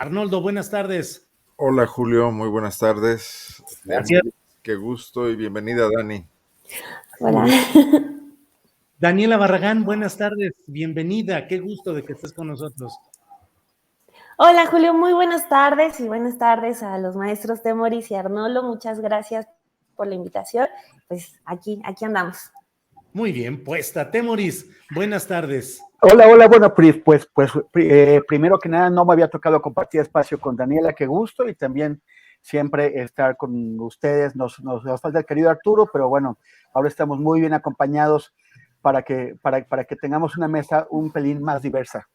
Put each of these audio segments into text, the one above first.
Arnoldo, buenas tardes. Hola Julio, muy buenas tardes. Gracias. Qué gusto y bienvenida Dani. Hola. Daniela Barragán, buenas tardes, bienvenida, qué gusto de que estés con nosotros. Hola Julio, muy buenas tardes y buenas tardes a los maestros Temoris y Arnoldo, muchas gracias por la invitación, pues aquí andamos. Muy bien, puesta. Temoris, buenas tardes. Hola, bueno, primero que nada no me había tocado compartir espacio con Daniela, qué gusto, y también siempre estar con ustedes, nos falta el querido Arturo, pero bueno, ahora estamos muy bien acompañados para que tengamos una mesa un pelín más diversa.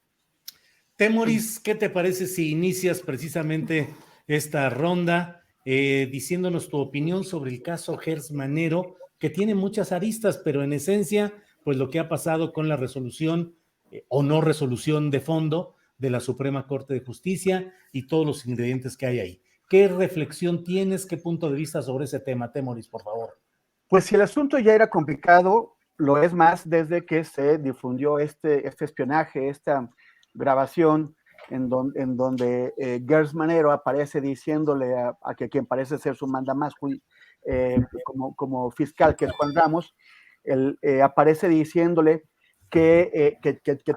Temoris, ¿qué te parece si inicias precisamente esta ronda diciéndonos tu opinión sobre el caso Gers Manero, que tiene muchas aristas, pero en esencia, pues lo que ha pasado con la resolución o no resolución de fondo de la Suprema Corte de Justicia y todos los ingredientes que hay ahí? ¿Qué reflexión tienes, qué punto de vista sobre ese tema, Temoris, por favor? Pues si el asunto ya era complicado, lo es más desde que se difundió este espionaje, esta grabación en donde Gers Manero aparece diciéndole a quien parece ser su mandamás como fiscal, que es Juan Ramos, aparece diciéndole que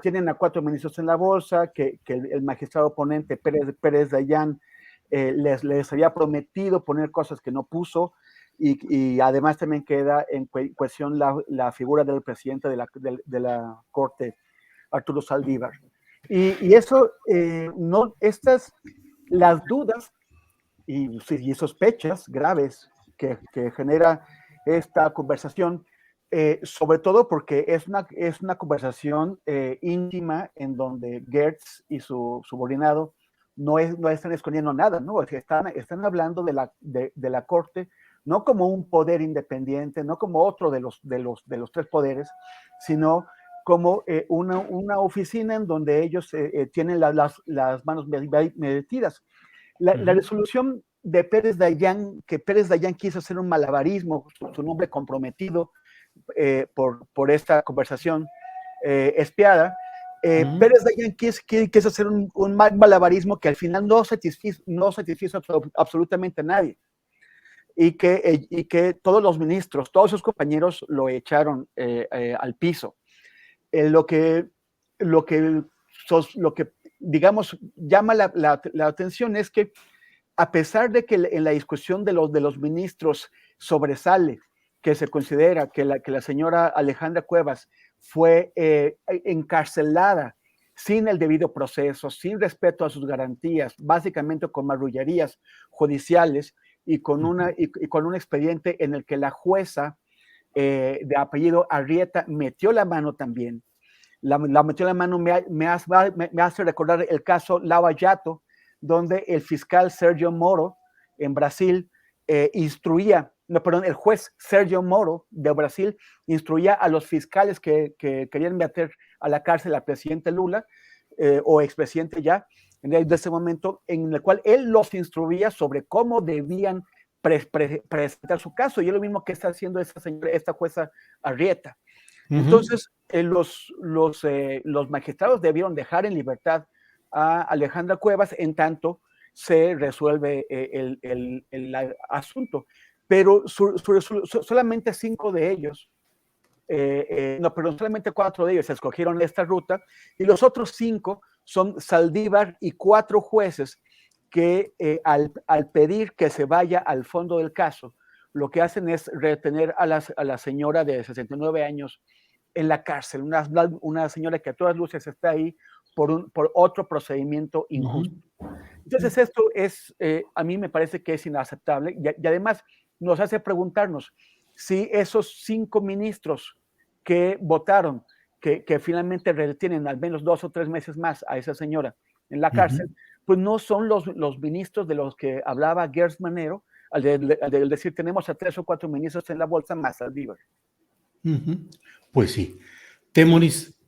tienen a 4 ministros en la bolsa, que el magistrado ponente Pérez Dayán les había prometido poner cosas que no puso, y además también queda en cuestión la figura del presidente de la Corte, Arturo Saldívar. Y eso, las dudas y sospechas graves que genera esta conversación, sobre todo porque es una conversación íntima en donde Gertz y su subordinado no están escondiendo nada, ¿no? Están hablando de la Corte no como un poder independiente, no como otro de los 3 poderes, sino como una oficina en donde ellos tienen las manos metidas. La resolución de Pérez Dayán, que Pérez Dayán quiso hacer un malabarismo, su nombre comprometido por esta conversación espiada, Pérez Dayán quiso hacer un malabarismo que al final no satisfizo absolutamente a nadie. Y que todos los ministros, todos sus compañeros lo echaron al piso. Lo que digamos llama la atención es que, a pesar de que en la discusión de los ministros sobresale que se considera que la señora Alejandra Cuevas fue encarcelada sin el debido proceso, sin respeto a sus garantías, básicamente con marrullerías judiciales y con un expediente en el que la jueza de apellido Arrieta metió la mano también. La metió la mano, me hace recordar el caso Lava Jato, donde el fiscal Sergio Moro en Brasil el juez Sergio Moro de Brasil instruía a los fiscales que querían meter a la cárcel al presidente Lula o expresidente ya, de ese momento, en el cual él los instruía sobre cómo debían presentar su caso, y es lo mismo que está haciendo esta jueza Arrieta. Entonces, los magistrados debieron dejar en libertad a Alejandra Cuevas en tanto se resuelve el asunto. Pero solamente 5 de ellos, solamente 4 de ellos escogieron esta ruta, y los otros 5 son Saldívar y 4 jueces que al pedir que se vaya al fondo del caso, lo que hacen es retener a la señora de 69 años en la cárcel, una señora que a todas luces está ahí por otro procedimiento injusto. Entonces esto a mí me parece que es inaceptable, y además nos hace preguntarnos si esos 5 ministros que votaron, que finalmente retienen al menos 2 o 3 meses más a esa señora en la cárcel, pues no son los ministros de los que hablaba Gers Manero al decir tenemos a 3 o 4 ministros en la bolsa más Saldívar. Pues sí. Temoris.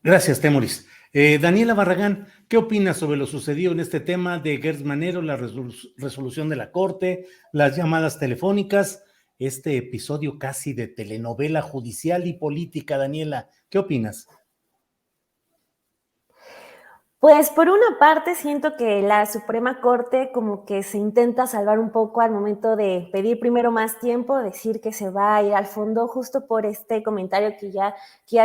Gracias, Temoris. Daniela Barragán, ¿qué opinas sobre lo sucedido en este tema de Gers Manero, la resolución de la Corte, las llamadas telefónicas, este episodio casi de telenovela judicial y política? Daniela, ¿qué opinas? Pues por una parte siento que la Suprema Corte como que se intenta salvar un poco al momento de pedir primero más tiempo, decir que se va a ir al fondo, justo por este comentario que ya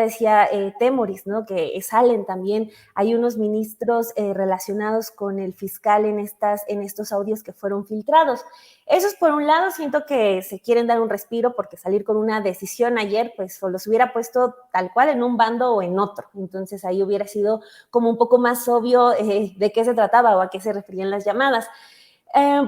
decía Temoris, ¿no? Que salen también, hay unos ministros relacionados con el fiscal en estos audios que fueron filtrados. Eso es por un lado, siento que se quieren dar un respiro porque salir con una decisión ayer, pues o los hubiera puesto tal cual en un bando o en otro. Entonces ahí hubiera sido como un poco más obvio de qué se trataba o a qué se referían las llamadas.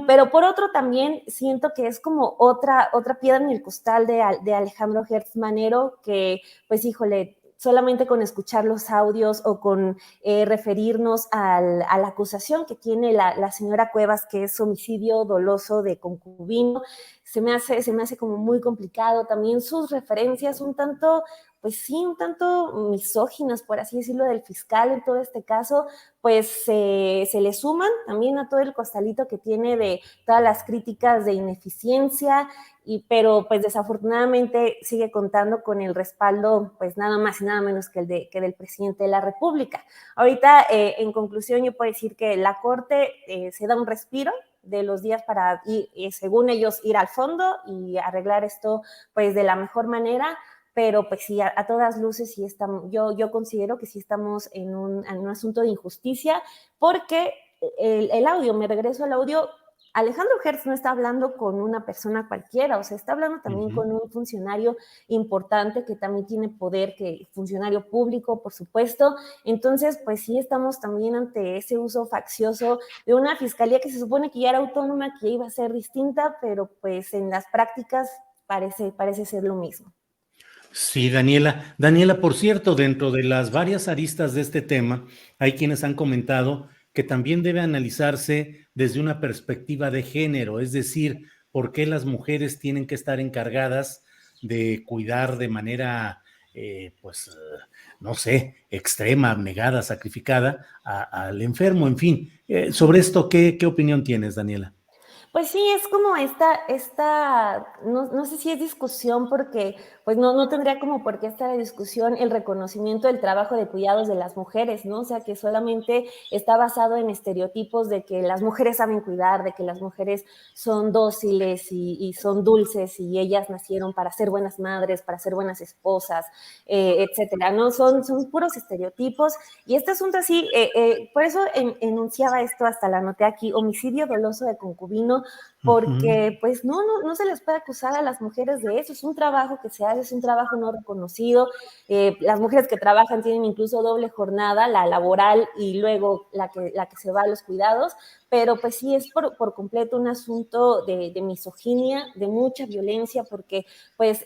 Pero por otro también siento que es como otra piedra en el costal de Alejandro Gertz Manero, que pues híjole, solamente con escuchar los audios o con referirnos a la acusación que tiene la señora Cuevas, que es homicidio doloso de concubino, se me hace como muy complicado. También sus referencias un tanto, pues sí, un tanto misóginas, por así decirlo, del fiscal en todo este caso, pues se le suman también a todo el costalito que tiene de todas las críticas de ineficiencia, pero pues desafortunadamente sigue contando con el respaldo, pues nada más y nada menos que del presidente de la República. Ahorita, en conclusión, yo puedo decir que la Corte se da un respiro de los días para, según ellos, ir al fondo y arreglar esto pues de la mejor manera, pero pues sí, a todas luces sí estamos, yo considero que sí estamos en un asunto de injusticia, porque el audio, me regreso al audio, Alejandro Gertz no está hablando con una persona cualquiera, o sea, está hablando también con un funcionario importante que también tiene poder, que funcionario público, por supuesto. Entonces, pues sí estamos también ante ese uso faccioso de una fiscalía que se supone que ya era autónoma, que iba a ser distinta, pero pues en las prácticas parece ser lo mismo. Sí, Daniela. Daniela, por cierto, dentro de las varias aristas de este tema, hay quienes han comentado que también debe analizarse desde una perspectiva de género, es decir, por qué las mujeres tienen que estar encargadas de cuidar de manera, no sé, extrema, abnegada, sacrificada al enfermo, en fin. Sobre esto, ¿qué opinión tienes, Daniela? Pues sí, es como no sé si es discusión porque pues no tendría como por qué estar la discusión el reconocimiento del trabajo de cuidados de las mujeres, ¿no? O sea, que solamente está basado en estereotipos de que las mujeres saben cuidar, de que las mujeres son dóciles y son dulces y ellas nacieron para ser buenas madres, para ser buenas esposas, etcétera, ¿no? Son puros estereotipos y este asunto así, por eso enunciaba esto, hasta la anoté aquí, homicidio doloso de concubino, porque pues no se les puede acusar a las mujeres de eso, es un trabajo que se hace, es un trabajo no reconocido, las mujeres que trabajan tienen incluso doble jornada, la laboral y luego la que se va a los cuidados, pero pues sí es por completo un asunto de misoginia, de mucha violencia, porque pues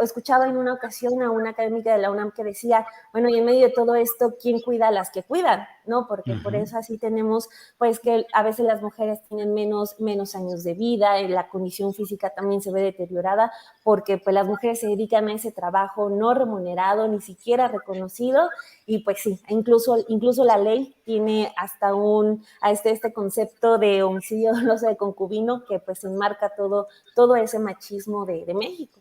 escuchaba en una ocasión a una académica de la UNAM que decía, bueno, y en medio de todo esto, ¿quién cuida a las que cuidan? ¿No? Porque por eso así tenemos pues que a veces las mujeres tienen menos años de vida, la condición física también se ve deteriorada, porque pues las mujeres se dedican a ese trabajo no remunerado, ni siquiera reconocido, y pues sí, incluso la ley tiene hasta este concepto de homicidio doloso de concubino que pues enmarca todo ese machismo de México.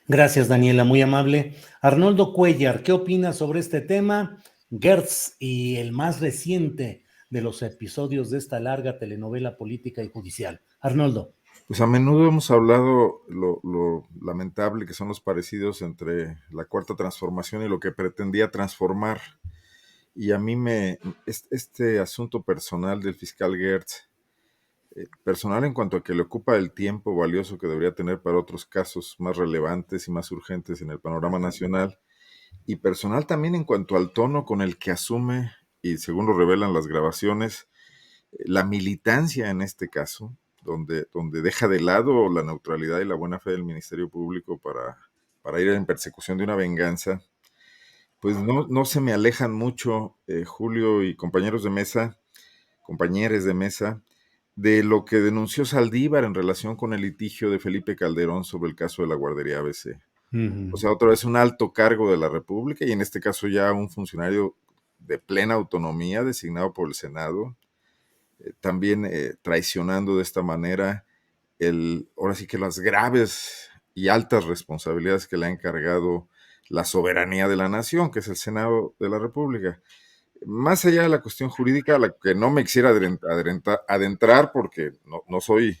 Gracias, Daniela, muy amable. Arnoldo Cuellar, ¿qué opinas sobre este tema? Gertz y el más reciente de los episodios de esta larga telenovela política y judicial. Arnoldo. Pues a menudo hemos hablado lo lamentable que son los parecidos entre la Cuarta Transformación y lo que pretendía transformar. Y a mí este asunto personal del fiscal Gertz, personal en cuanto a que le ocupa el tiempo valioso que debería tener para otros casos más relevantes y más urgentes en el panorama nacional, y personal también en cuanto al tono con el que asume, y según lo revelan las grabaciones, la militancia en este caso, donde deja de lado la neutralidad y la buena fe del Ministerio Público para ir en persecución de una venganza, pues no se me alejan mucho, Julio y compañeros de mesa, compañeros de mesa, de lo que denunció Saldívar en relación con el litigio de Felipe Calderón sobre el caso de la guardería ABC. O sea, otra vez un alto cargo de la República y en este caso ya un funcionario de plena autonomía designado por el Senado, también traicionando de esta manera ahora sí que las graves y altas responsabilidades que le ha encargado la soberanía de la nación, que es el Senado de la República. más allá de la cuestión jurídica, a la que no me quisiera adentrar porque no soy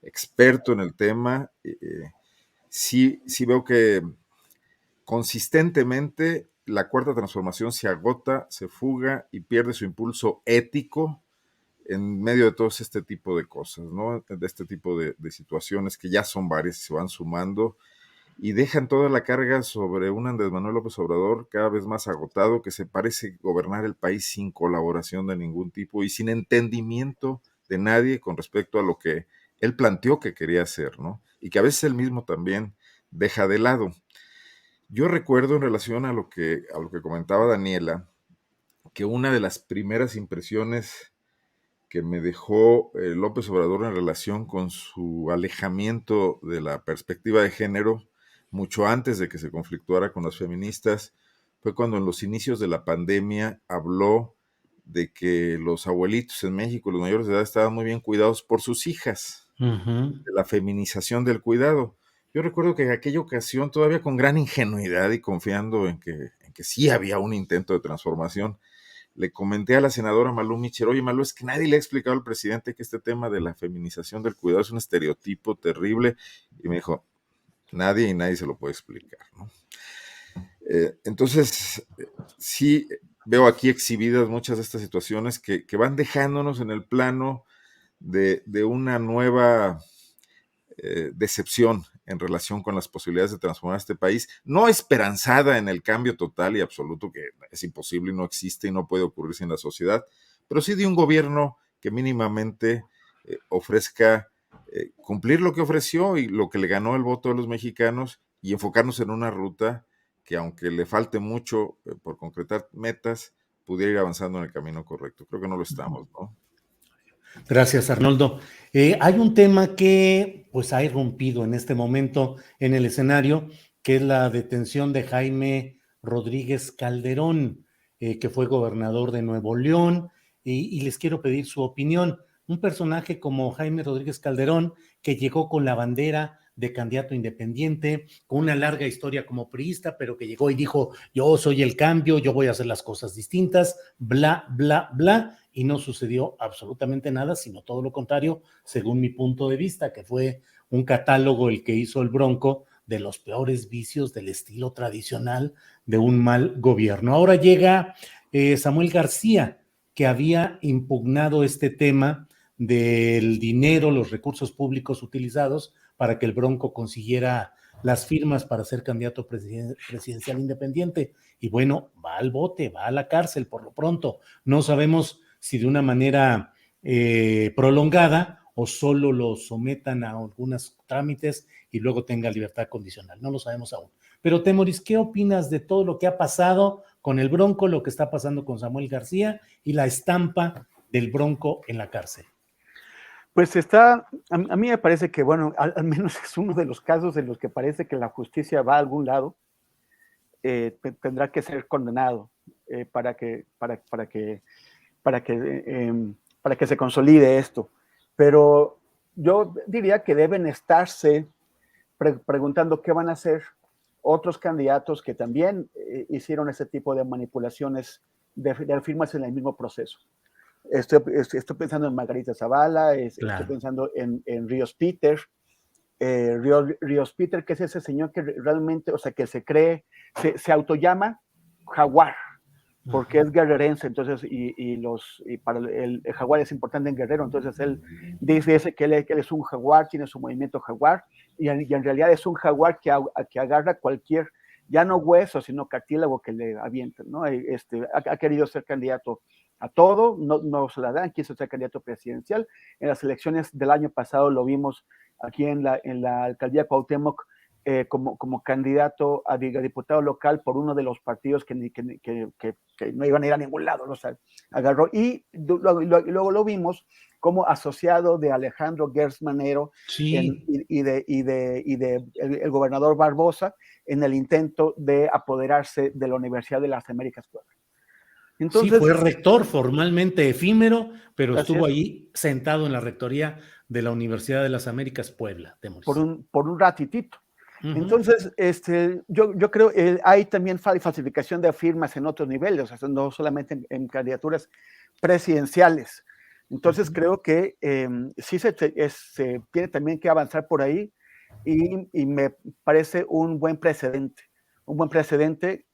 experto en el tema, sí veo que consistentemente la cuarta transformación se agota, se fuga y pierde su impulso ético en medio de todo este tipo de cosas, ¿no? De este tipo de situaciones que ya son varias y se van sumando y dejan toda la carga sobre un Andrés Manuel López Obrador cada vez más agotado, que se parece gobernar el país sin colaboración de ningún tipo y sin entendimiento de nadie con respecto a lo que él planteó que quería hacer, ¿no? Y que a veces él mismo también deja de lado. Yo recuerdo en relación a lo que comentaba Daniela, que una de las primeras impresiones que me dejó López Obrador en relación con su alejamiento de la perspectiva de género, mucho antes de que se conflictuara con las feministas, fue cuando en los inicios de la pandemia habló de que los abuelitos en México, los mayores de edad, estaban muy bien cuidados por sus hijas, de la feminización del cuidado. Yo recuerdo que en aquella ocasión, todavía con gran ingenuidad y confiando en que sí había un intento de transformación, le comenté a la senadora Malú Micher, oye Malú, es que nadie le ha explicado al presidente que este tema de la feminización del cuidado es un estereotipo terrible, y me dijo, nadie se lo puede explicar, ¿no? Entonces, sí veo aquí exhibidas muchas de estas situaciones que van dejándonos en el plano de una nueva decepción en relación con las posibilidades de transformar este país, no esperanzada en el cambio total y absoluto, que es imposible y no existe y no puede ocurrir sin la sociedad, pero sí de un gobierno que mínimamente ofrezca cumplir lo que ofreció y lo que le ganó el voto de los mexicanos y enfocarnos en una ruta que, aunque le falte mucho por concretar metas, pudiera ir avanzando en el camino correcto. Creo que no lo estamos, ¿no? Gracias, Arnoldo. Hay un tema que pues ha irrumpido en este momento en el escenario, que es la detención de Jaime Rodríguez Calderón, que fue gobernador de Nuevo León, y les quiero pedir su opinión. Un personaje como Jaime Rodríguez Calderón, que llegó con la bandera de candidato independiente, con una larga historia como priista, pero que llegó y dijo, yo soy el cambio, yo voy a hacer las cosas distintas, bla, bla, bla, y no sucedió absolutamente nada, sino todo lo contrario, según mi punto de vista, que fue un catálogo el que hizo el Bronco de los peores vicios del estilo tradicional de un mal gobierno. Ahora llega Samuel García, que había impugnado este tema del dinero, los recursos públicos utilizados para que el Bronco consiguiera las firmas para ser candidato presidencial independiente. Y bueno, va al bote, va a la cárcel por lo pronto. No sabemos si de una manera prolongada o solo lo sometan a algunos trámites y luego tenga libertad condicional. No lo sabemos aún. Pero Temoris, ¿qué opinas de todo lo que ha pasado con el Bronco, lo que está pasando con Samuel García y la estampa del Bronco en la cárcel? Pues a mí me parece que, bueno, al menos es uno de los casos en los que parece que la justicia va a algún lado, tendrá que ser condenado para que se consolide esto. Pero yo diría que deben estarse preguntando qué van a hacer otros candidatos que también hicieron ese tipo de manipulaciones de firmas en el mismo proceso. Estoy pensando en Margarita Zavala, Claro. estoy pensando en Ríos Peter, Ríos Peter, que es ese señor que realmente, o sea, que se autollama Jaguar, porque es guerrerense, entonces, y para el Jaguar es importante en Guerrero, entonces él dice que él es un Jaguar, tiene su movimiento Jaguar, y en realidad es un Jaguar que agarra cualquier, ya no hueso, sino cartílago que le avienten, ¿no? Ha querido ser candidato a todo, no se la dan, quiso ser candidato presidencial. En las elecciones del año pasado lo vimos aquí en la alcaldía Cuauhtémoc, como candidato a diputado local por uno de los partidos que no iban a ir a ningún lado, o sea, agarró, y luego lo vimos como asociado de Alejandro Gertz Manero, sí. y de el gobernador Barbosa en el intento de apoderarse de la Universidad de las Américas Puebla. Entonces, sí, fue rector formalmente efímero, pero estuvo ahí sentado en la rectoría de la Universidad de las Américas Puebla. Por un ratitito. Entonces, yo creo hay también falsificación de firmas en otros niveles, o sea, no solamente en candidaturas presidenciales. Entonces, creo que sí se tiene también que avanzar por ahí y me parece un buen precedente. Un buen precedente,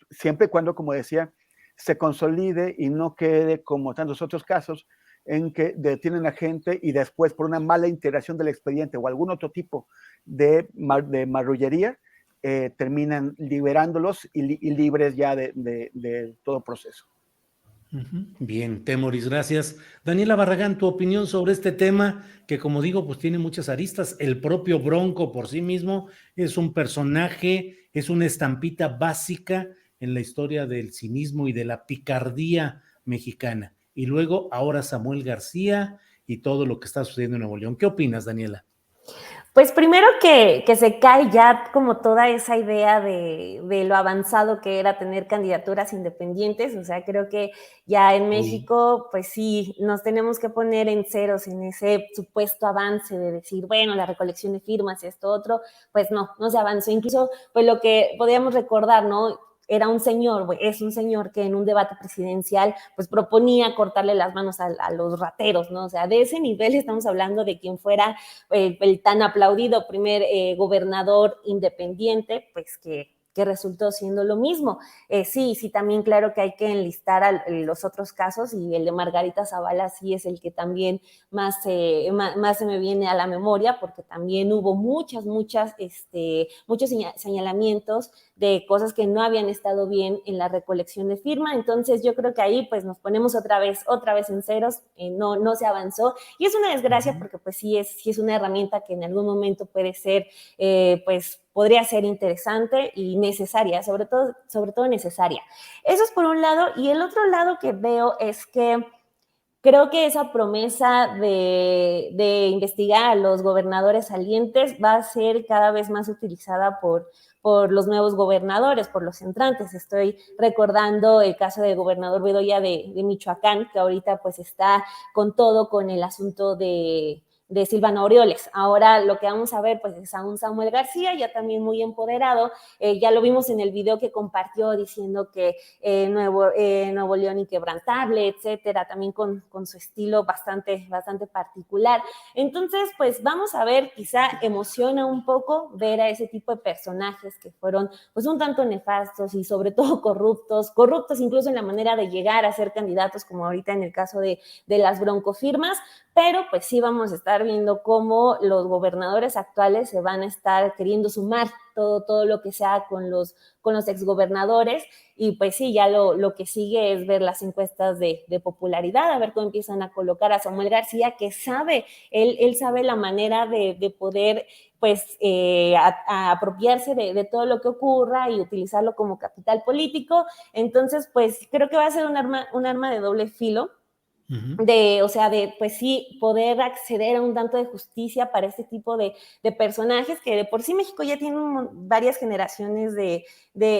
siempre y cuando, como decía, se consolide y no quede como tantos otros casos en que detienen a gente y después por una mala integración del expediente o algún otro tipo de marrullería, terminan liberándolos y libres ya de todo proceso. Bien, Temoris, gracias. Daniela Barragán, tu opinión sobre este tema que, como digo, pues tiene muchas aristas. El propio Bronco por sí mismo es un personaje, es una estampita básica en la historia del cinismo y de la picardía mexicana. Y luego ahora Samuel García y todo lo que está sucediendo en Nuevo León. ¿Qué opinas, Daniela? Pues primero que se cae ya como toda esa idea de lo avanzado que era tener candidaturas independientes, o sea, creo que ya en México, pues sí, nos tenemos que poner en ceros en ese supuesto avance de decir, bueno, la recolección de firmas y esto otro, pues no se avanzó, incluso pues lo que podíamos recordar, ¿no? Era un señor, es un señor que en un debate presidencial pues proponía cortarle las manos a los rateros, ¿no? O sea, de ese nivel estamos hablando de quien fuera el tan aplaudido primer gobernador independiente, pues que resultó siendo lo mismo. Sí, también claro que hay que enlistar los otros casos y el de Margarita Zavala sí es el que también más se me viene a la memoria porque también hubo muchos señalamientos de cosas que no habían estado bien en la recolección de firma, entonces yo creo que ahí pues nos ponemos otra vez en ceros, no se avanzó y es una desgracia porque pues sí es una herramienta que en algún momento puede ser pues podría ser interesante y necesaria, sobre todo necesaria. Eso es por un lado, y el otro lado que veo es que creo que esa promesa de investigar a los gobernadores salientes va a ser cada vez más utilizada por los nuevos gobernadores, por los entrantes. Estoy recordando el caso del gobernador Bedoya de Michoacán, que ahorita pues está con todo con el asunto de Silvano Aureoles. Ahora lo que vamos a ver pues es a un Samuel García ya también muy empoderado, ya lo vimos en el video que compartió diciendo que Nuevo León inquebrantable, etcétera, también con su estilo bastante particular. Entonces pues vamos a ver, quizá emociona un poco ver a ese tipo de personajes que fueron pues un tanto nefastos y sobre todo corruptos incluso en la manera de llegar a ser candidatos, como ahorita en el caso de las broncofirmas, pero pues sí vamos a estar viendo cómo los gobernadores actuales se van a estar queriendo sumar todo lo que sea con los exgobernadores y pues sí, ya lo que sigue es ver las encuestas de popularidad, a ver cómo empiezan a colocar a Samuel García, que él sabe la manera de poder pues a apropiarse de todo lo que ocurra y utilizarlo como capital político. Entonces pues creo que va a ser un arma de doble filo. Pues sí, poder acceder a un tanto de justicia para este tipo de personajes que de por sí México ya tiene varias generaciones de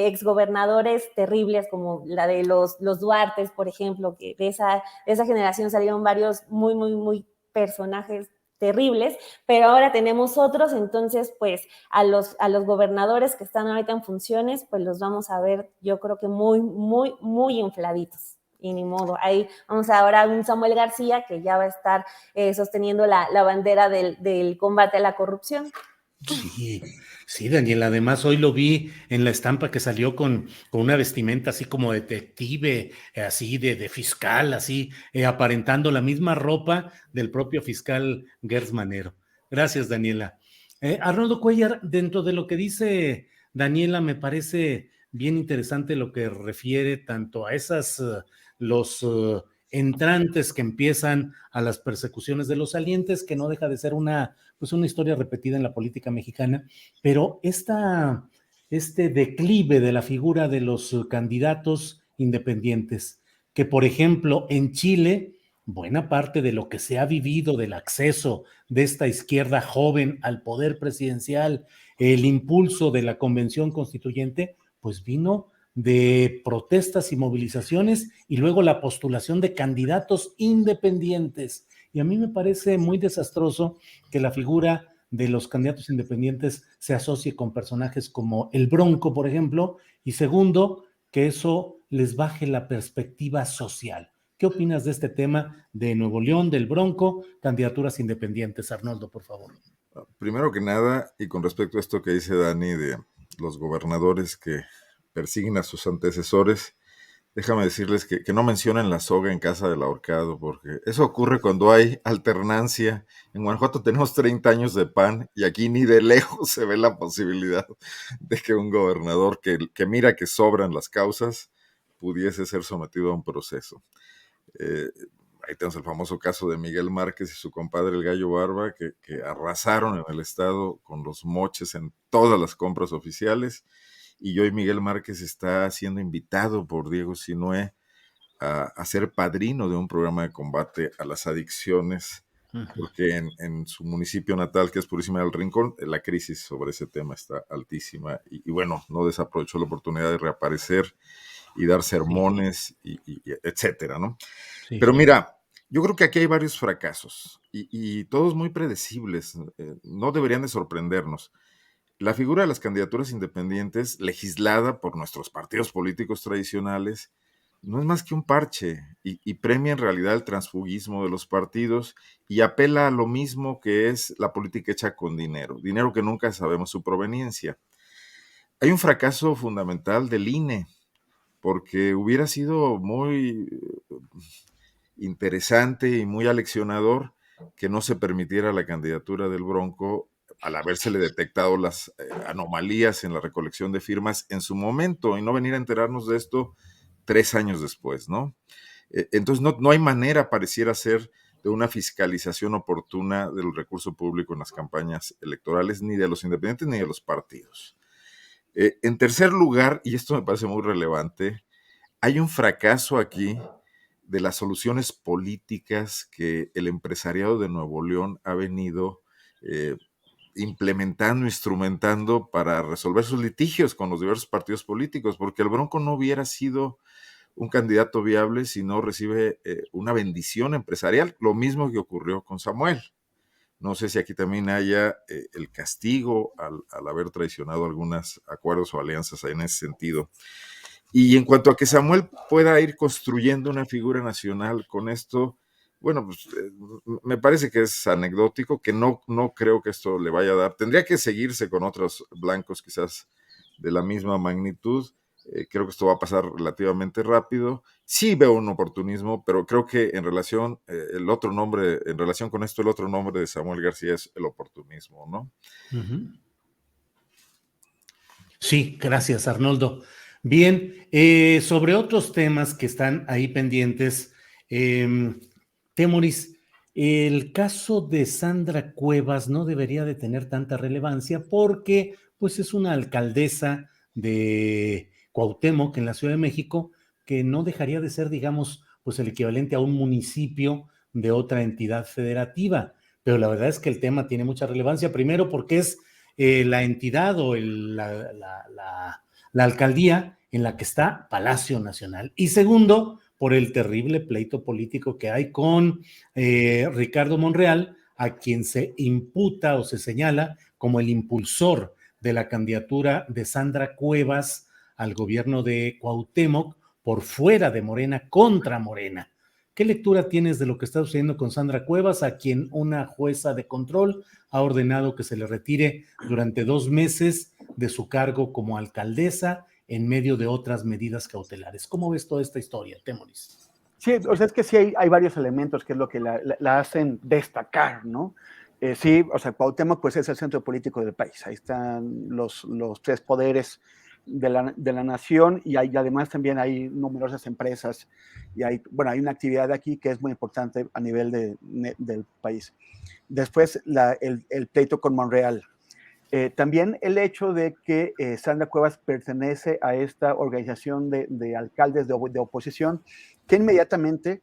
exgobernadores terribles, como la de los Duartes, por ejemplo, que de esa generación salieron varios muy personajes terribles, pero ahora tenemos otros, entonces pues a los gobernadores que están ahorita en funciones, pues los vamos a ver, yo creo que muy infladitos. Y ni modo, ahí vamos ahora a un Samuel García que ya va a estar sosteniendo la bandera del combate a la corrupción. Sí, Daniel, además hoy lo vi en la estampa que salió con una vestimenta así como detective, así de fiscal, así aparentando la misma ropa del propio fiscal Gers Manero. Gracias, Daniela. Arnoldo Cuellar, dentro de lo que dice Daniela, me parece bien interesante lo que refiere tanto a los entrantes que empiezan a las persecuciones de los salientes, que no deja de ser una historia repetida en la política mexicana, pero este declive de la figura de los candidatos independientes, que por ejemplo en Chile, buena parte de lo que se ha vivido del acceso de esta izquierda joven al poder presidencial, el impulso de la convención constituyente, pues vino de protestas y movilizaciones y luego la postulación de candidatos independientes. Y a mí me parece muy desastroso que la figura de los candidatos independientes se asocie con personajes como el Bronco, por ejemplo, y segundo, que eso les baje la perspectiva social. ¿Qué opinas de este tema de Nuevo León, del Bronco, candidaturas independientes? Arnoldo, por favor. Primero que nada, y con respecto a esto que dice Dani de los gobernadores que persiguen a sus antecesores, déjame decirles que no mencionen la soga en casa del ahorcado, porque eso ocurre cuando hay alternancia. En Guanajuato tenemos 30 años de PAN y aquí ni de lejos se ve la posibilidad de que un gobernador que mira que sobran las causas pudiese ser sometido a un proceso. Ahí tenemos el famoso caso de Miguel Márquez y su compadre el Gallo Barba, que arrasaron en el estado con los moches en todas las compras oficiales. Y hoy Miguel Márquez está siendo invitado por Diego Sinué a ser padrino de un programa de combate a las adicciones, porque en su municipio natal, que es Purísima del Rincón, la crisis sobre ese tema está altísima. Y bueno, no desaprovechó la oportunidad de reaparecer y dar sermones, y etcétera, ¿no? Sí. Pero mira, yo creo que aquí hay varios fracasos y todos muy predecibles, no deberían de sorprendernos. La figura de las candidaturas independientes, legislada por nuestros partidos políticos tradicionales, no es más que un parche y premia en realidad el transfugismo de los partidos y apela a lo mismo que es la política hecha con dinero que nunca sabemos su proveniencia. Hay un fracaso fundamental del INE, porque hubiera sido muy interesante y muy aleccionador que no se permitiera la candidatura del Bronco al habérsele detectado las anomalías en la recolección de firmas en su momento y no venir a enterarnos de esto 3 años después, ¿no? Entonces no hay manera, pareciera ser, de una fiscalización oportuna del recurso público en las campañas electorales, ni de los independientes ni de los partidos. En tercer lugar, y esto me parece muy relevante, hay un fracaso aquí de las soluciones políticas que el empresariado de Nuevo León ha venido implementando, instrumentando para resolver sus litigios con los diversos partidos políticos, porque el Bronco no hubiera sido un candidato viable si no recibe una bendición empresarial, lo mismo que ocurrió con Samuel. No sé si aquí también haya el castigo al haber traicionado algunos acuerdos o alianzas en ese sentido. Y en cuanto a que Samuel pueda ir construyendo una figura nacional con esto, bueno, pues me parece que es anecdótico, que no creo que esto le vaya a dar. Tendría que seguirse con otros blancos quizás de la misma magnitud. Creo que esto va a pasar relativamente rápido. Sí veo un oportunismo, pero creo que en relación, en relación con esto, el otro nombre de Samuel García es el oportunismo, ¿no? Sí, gracias, Arnoldo. Bien, sobre otros temas que están ahí pendientes, Temoris, el caso de Sandra Cuevas no debería de tener tanta relevancia porque pues es una alcaldesa de Cuauhtémoc en la Ciudad de México que no dejaría de ser, digamos, pues el equivalente a un municipio de otra entidad federativa. Pero la verdad es que el tema tiene mucha relevancia, primero porque es la entidad o la alcaldía en la que está Palacio Nacional. Y segundo, por el terrible pleito político que hay con Ricardo Monreal, a quien se imputa o se señala como el impulsor de la candidatura de Sandra Cuevas al gobierno de Cuauhtémoc por fuera de Morena contra Morena. ¿Qué lectura tienes de lo que está sucediendo con Sandra Cuevas, a quien una jueza de control ha ordenado que se le retire durante 2 meses de su cargo como alcaldesa en medio de otras medidas cautelares? ¿Cómo ves toda esta historia, Temoris? Sí, o sea, es que sí hay varios elementos que es lo que la hacen destacar, ¿no? Sí, o sea, Cuauhtémoc pues es el centro político del país, ahí están los 3 poderes de la nación y además también hay numerosas empresas y hay una actividad aquí que es muy importante a nivel del país. Después el pleito con Monreal. También el hecho de que Sandra Cuevas pertenece a esta organización de alcaldes de oposición que inmediatamente,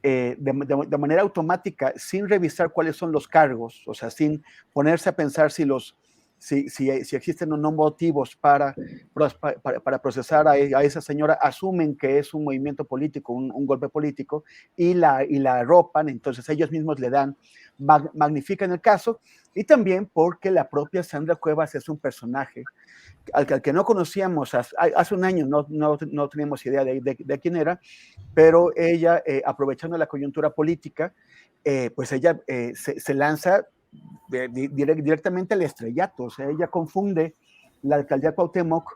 de manera automática, sin revisar cuáles son los cargos, o sea, sin ponerse a pensar si los si existen o no motivos para procesar a esa señora, asumen que es un movimiento político, un golpe político, y la arropan. Entonces ellos mismos le dan, magnifican el caso, y también porque la propia Sandra Cuevas es un personaje al que no conocíamos hace un año, no teníamos idea de quién era, pero ella, aprovechando la coyuntura política, pues ella se lanza directamente al estrellato. O sea, ella confunde la alcaldía Cuauhtémoc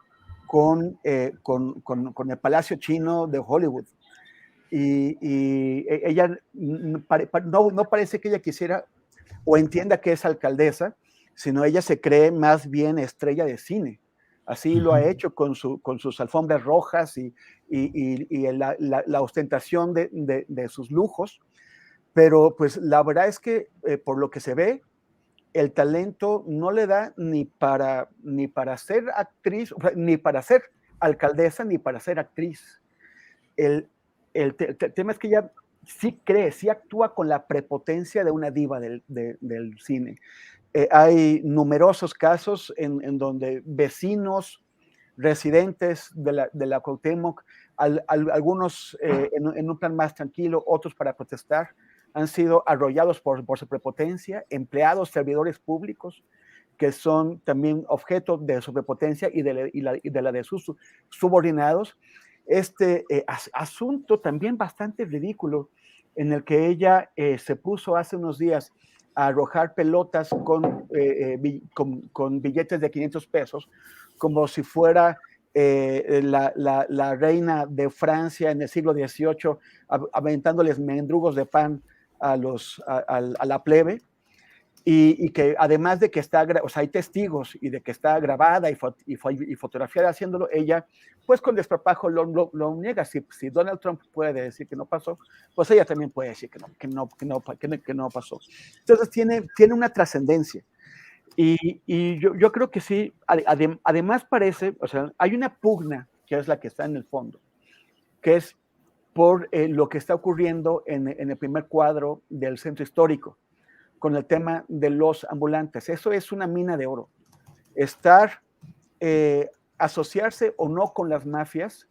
con el Palacio Chino de Hollywood. Y ella no parece que ella quisiera o entienda que es alcaldesa, sino ella se cree más bien estrella de cine. Así lo ha hecho con sus alfombras rojas y la ostentación de sus lujos. Pero pues la verdad es que por lo que se ve, el talento no le da ni para ser actriz, ni para ser alcaldesa, ni para ser actriz. El tema es que ella sí cree, sí actúa con la prepotencia de una diva del cine. Hay numerosos casos en donde vecinos, residentes de la Cuauhtémoc, algunos en un plan más tranquilo, otros para protestar, han sido arrollados por su prepotencia, empleados, servidores públicos, que son también objeto de su prepotencia y de la de sus subordinados. Este asunto también bastante ridículo, en el que ella se puso hace unos días a arrojar pelotas con billetes de 500 pesos, como si fuera la reina de Francia en el siglo XVIII, aventándoles mendrugos de pan a la plebe, y que además de que o sea, hay testigos y de que está grabada y fotografiada haciéndolo, ella pues con desparpajo lo niega. Si Donald Trump puede decir que no pasó, pues ella también puede decir que no pasó. Entonces tiene una trascendencia. Y yo creo que sí, además parece, o sea, hay una pugna que es la que está en el fondo, que es por lo que está ocurriendo en el primer cuadro del centro histórico, con el tema de los ambulantes. Eso es una mina de oro. Asociarse o no con las mafias,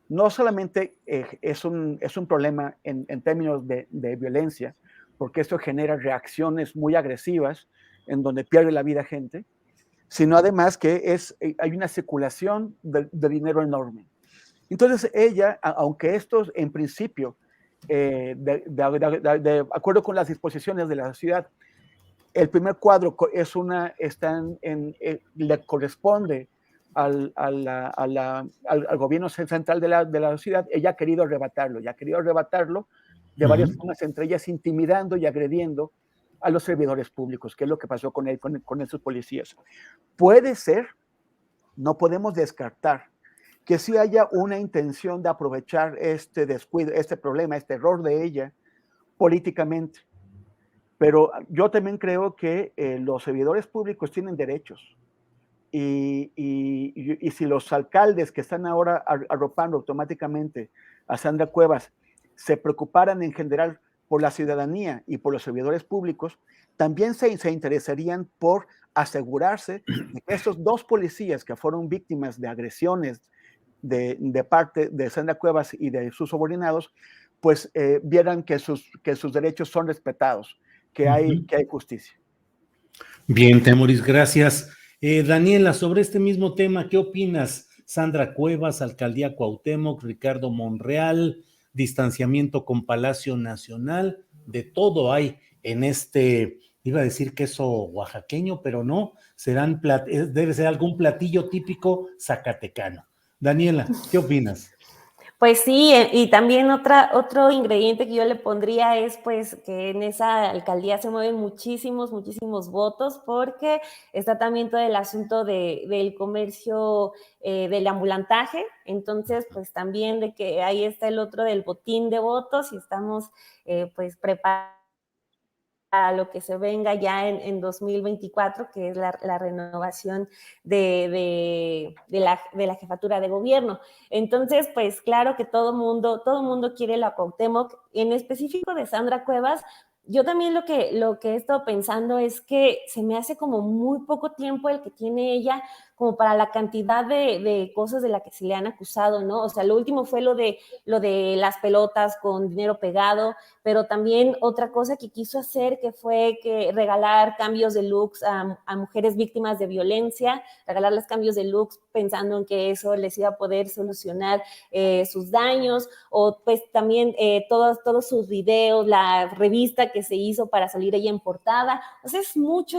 no solamente es un problema en términos de violencia, porque esto genera reacciones muy agresivas en donde pierde la vida gente, sino además que hay una circulación de dinero enorme. Entonces ella, aunque esto en principio, de acuerdo con las disposiciones de la ciudad, el primer cuadro le corresponde al gobierno central de la ciudad, ella ha querido arrebatarlo de varias formas, entre ellas intimidando y agrediendo a los servidores públicos, que es lo que pasó con esos policías. Puede ser, no podemos descartar, que sí haya una intención de aprovechar este descuido, este problema, este error de ella políticamente. Pero yo también creo que los servidores públicos tienen derechos. Y si los alcaldes que están ahora arropando automáticamente a Sandra Cuevas se preocuparan en general por la ciudadanía y por los servidores públicos, también se interesarían por asegurarse de que esos dos policías que fueron víctimas de agresiones de parte de Sandra Cuevas y de sus subordinados, pues vieran que sus derechos son respetados, que hay justicia. Bien, Temoris, gracias. Daniela, sobre este mismo tema, ¿qué opinas? Sandra Cuevas, Alcaldía Cuauhtémoc, Ricardo Monreal, distanciamiento con Palacio Nacional, de todo hay en iba a decir queso oaxaqueño, pero no, debe ser algún platillo típico zacatecano. Daniela, ¿qué opinas? Pues sí, y también otro ingrediente que yo le pondría es pues que en esa alcaldía se mueven muchísimos votos, porque está también todo el asunto del comercio, del ambulantaje. Entonces pues también de que ahí está el otro del botín de votos, y estamos pues preparados a lo que se venga ya en 2024, que es la renovación de la jefatura de gobierno. Entonces, pues claro que todo mundo quiere la Cuauhtémoc, en específico de Sandra Cuevas, yo también lo que he estado pensando es que se me hace como muy poco tiempo el que tiene ella como para la cantidad de cosas de las que se le han acusado, ¿no? O sea, lo último fue lo de las pelotas con dinero pegado, pero también otra cosa que quiso hacer que fue que regalar cambios de looks a mujeres víctimas de violencia, regalarles cambios de looks pensando en que eso les iba a poder solucionar sus daños, o pues también todos sus videos, la revista que se hizo para salir ella en portada. O sea, es mucho,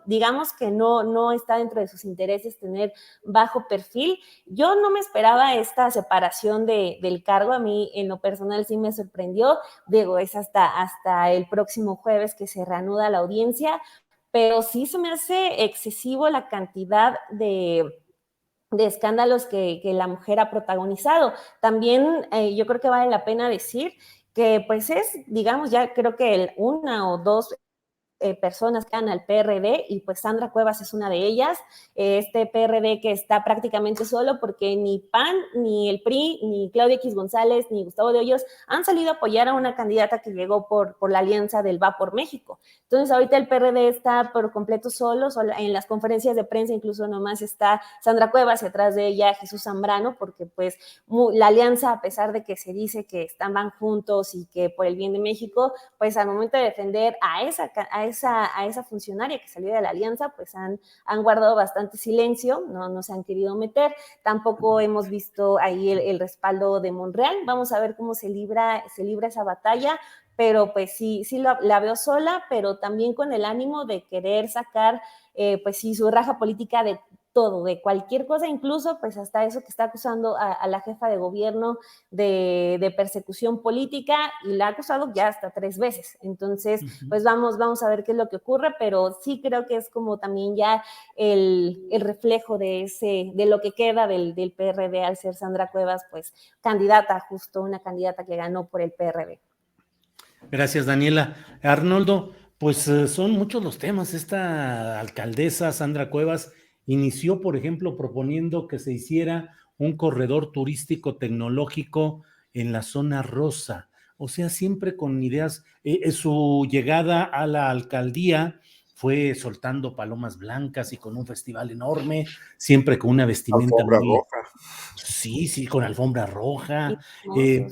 digamos que no está dentro de sus intereses tener bajo perfil. Yo no me esperaba esta separación del cargo, a mí en lo personal sí me sorprendió, digo, es hasta el próximo jueves que se reanuda la audiencia, pero sí se me hace excesivo la cantidad de escándalos que la mujer ha protagonizado. También yo creo que vale la pena decir que pues es, digamos, ya creo que una o dos personas que van al PRD y pues Sandra Cuevas es una de ellas, este PRD que está prácticamente solo porque ni PAN, ni el PRI, ni Claudia X González, ni Gustavo de Hoyos han salido a apoyar a una candidata que llegó por la alianza del Va por México. Entonces ahorita el PRD está por completo solo en las conferencias de prensa incluso nomás está Sandra Cuevas y atrás de ella Jesús Zambrano, porque pues la alianza, a pesar de que se dice que van juntos y que por el bien de México, pues al momento de defender a esa funcionaria que salió de la alianza, pues han guardado bastante silencio, no se han querido meter. Tampoco hemos visto ahí el respaldo de Monreal. Vamos a ver cómo se libra esa batalla, pero pues sí la veo sola, pero también con el ánimo de querer sacar, pues sí, su raja política de todo, de cualquier cosa, incluso pues hasta eso que está acusando a la jefa de gobierno de persecución política, y la ha acusado ya hasta 3 veces. Entonces, pues vamos a ver qué es lo que ocurre, pero sí creo que es como también ya el reflejo de lo que queda del PRD al ser Sandra Cuevas, pues candidata, justo una candidata que ganó por el PRD. Gracias, Daniela. Arnoldo, pues son muchos los temas. Esta alcaldesa, Sandra Cuevas, inició, por ejemplo, proponiendo que se hiciera un corredor turístico tecnológico en la zona rosa. O sea, siempre con ideas. Su llegada a la alcaldía fue soltando palomas blancas y con un festival enorme, siempre con una vestimenta Alfombra muy... roja. Sí, con alfombra roja. Y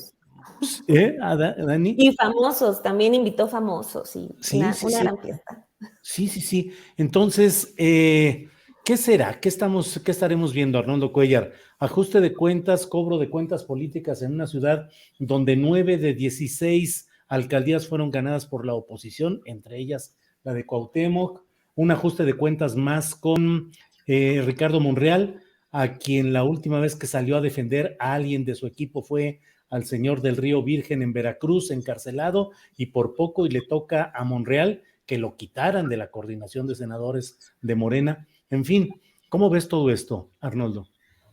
Dani? Y famosos, también invitó famosos, y Sí, una gran fiesta. Sí. Entonces, ¿qué será? ¿Qué estaremos viendo, Arnoldo Cuellar? Ajuste de cuentas, cobro de cuentas políticas en una ciudad donde 9 de 16 alcaldías fueron ganadas por la oposición, entre ellas la de Cuauhtémoc, un ajuste de cuentas más con Ricardo Monreal, a quien la última vez que salió a defender a alguien de su equipo fue al señor del Río Virgen en Veracruz, encarcelado, y por poco y le toca a Monreal que lo quitaran de la coordinación de senadores de Morena. En fin, ¿cómo ves todo esto, Arnoldo?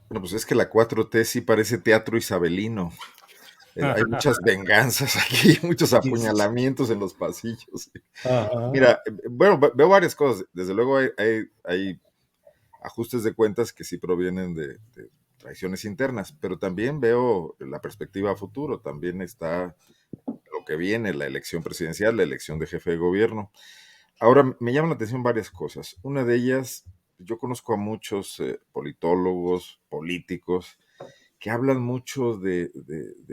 Bueno, pues es que la 4T sí parece teatro isabelino. Hay muchas venganzas aquí, muchos apuñalamientos en los pasillos. Ajá. Mira, bueno, veo varias cosas. Desde luego hay ajustes de cuentas que sí provienen de traiciones internas, pero también veo la perspectiva a futuro. También está lo que viene, la elección presidencial, la elección de jefe de gobierno. Ahora, me llaman la atención varias cosas. Una de ellas, yo conozco a muchos politólogos, políticos, que hablan mucho de